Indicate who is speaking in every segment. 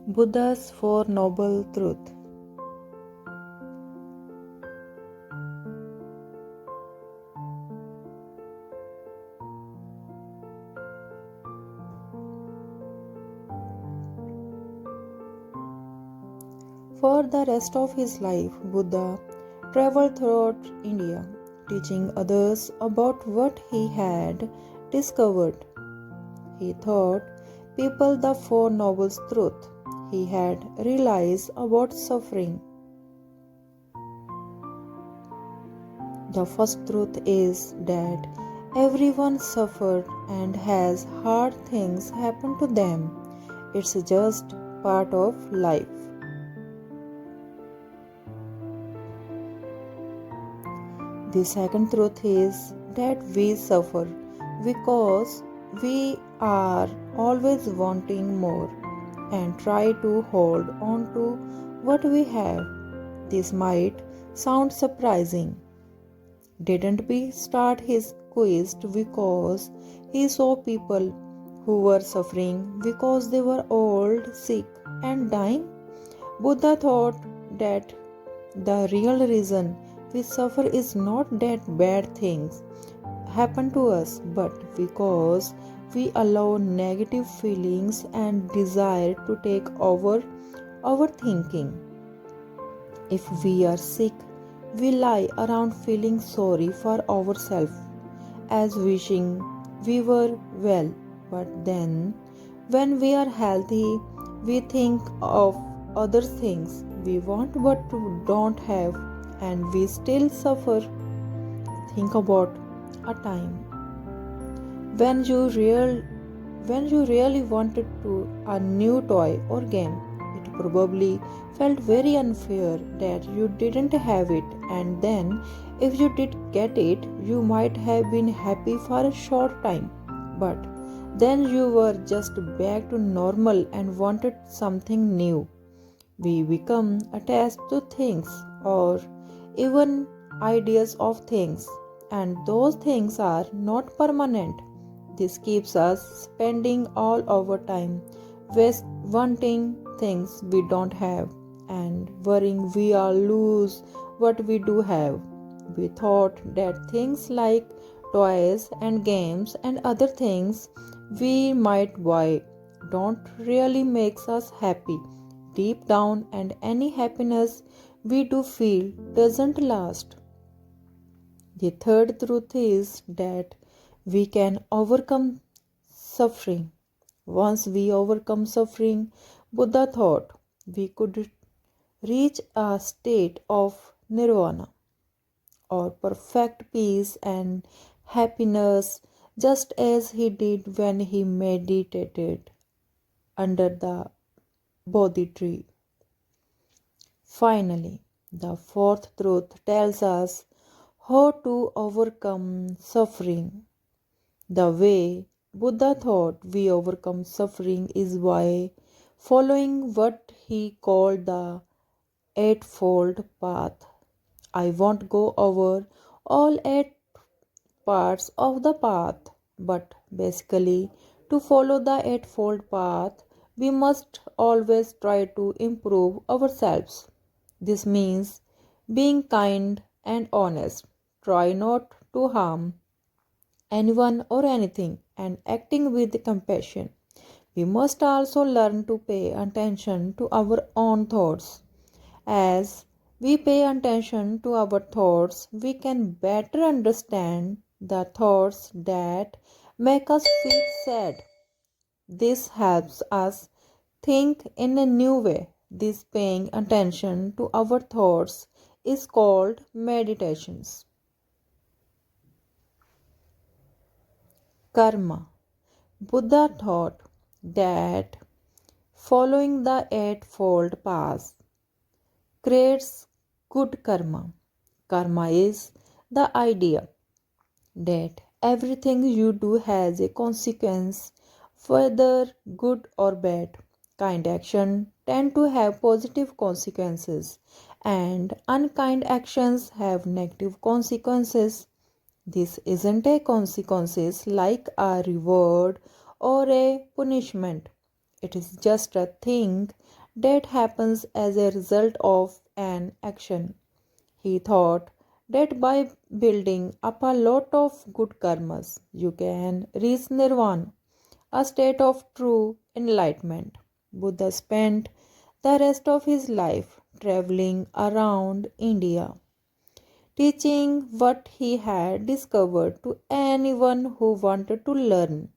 Speaker 1: Buddha's Four Noble Truths. For the rest of his life, Buddha traveled throughout India, teaching others about what he had discovered. He taught people the Four Noble Truths he had realized about suffering. The first truth is that everyone suffered and has hard things happen to them. It's just part of life. The second truth is that we suffer because we are always wanting more and try to hold on to what we have. This might sound surprising. Didn't we start his quest because he saw people who were suffering because they were old, sick, and dying? Buddha thought that the real reason we suffer is not that bad things happen to us, but because we allow negative feelings and desire to take over our thinking. If we are sick, we lie around feeling sorry for ourselves as wishing we were well. But then, when we are healthy, we think of other things we want but don't have, and we still suffer. Think about a time when you really wanted to a new toy or game. It probably felt very unfair that you didn't have it, and then if you did get it, you might have been happy for a short time, but then you were just back to normal and wanted something new. We become attached to things or even ideas of things, and those things are not permanent. This keeps us spending all our time wanting things we don't have and worrying we will lose what we do have. We thought that things like toys and games and other things we might buy don't really makes us happy deep down, and any happiness we do feel doesn't last. The third truth is that we can overcome suffering. Once we overcome suffering, Buddha thought we could reach a state of nirvana or perfect peace and happiness, just as he did when he meditated under the Bodhi tree. Finally, the fourth truth tells us how to overcome suffering. The way Buddha thought we overcome suffering is by following what he called the Eightfold Path. I won't go over all eight parts of the path, but basically, to follow the Eightfold Path, we must always try to improve ourselves. This means being kind and honest, try not to harm anyone or anything, and acting with compassion. We must also learn to pay attention to our own thoughts. As we pay attention to our thoughts, we can better understand the thoughts that make us feel sad. This helps us think in a new way. This paying attention to our thoughts is called meditations. Karma. Buddha taught that following the Eightfold Path creates good karma. Karma is the idea that everything you do has a consequence, whether good or bad. Kind actions tend to have positive consequences, and unkind actions have negative consequences. This isn't a consequences like a reward or a punishment. It is just a thing that happens as a result of an action. He thought that by building up a lot of good karmas, you can reach nirvana, a state of true enlightenment. Buddha spent the rest of his life traveling around India, teaching what he had discovered to anyone who wanted to learn.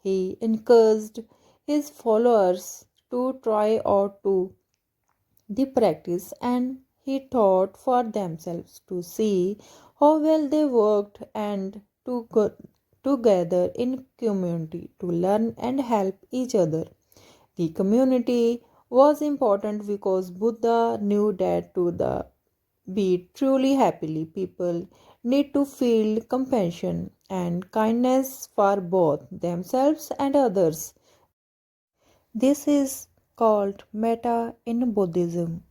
Speaker 1: He encouraged his followers to try out to the practice and he taught for themselves to see how well they worked and to go together in community to learn and help each other. The community was important because Buddha knew that to the be truly happily people need to feel compassion and kindness for both themselves and others. This is called metta in Buddhism.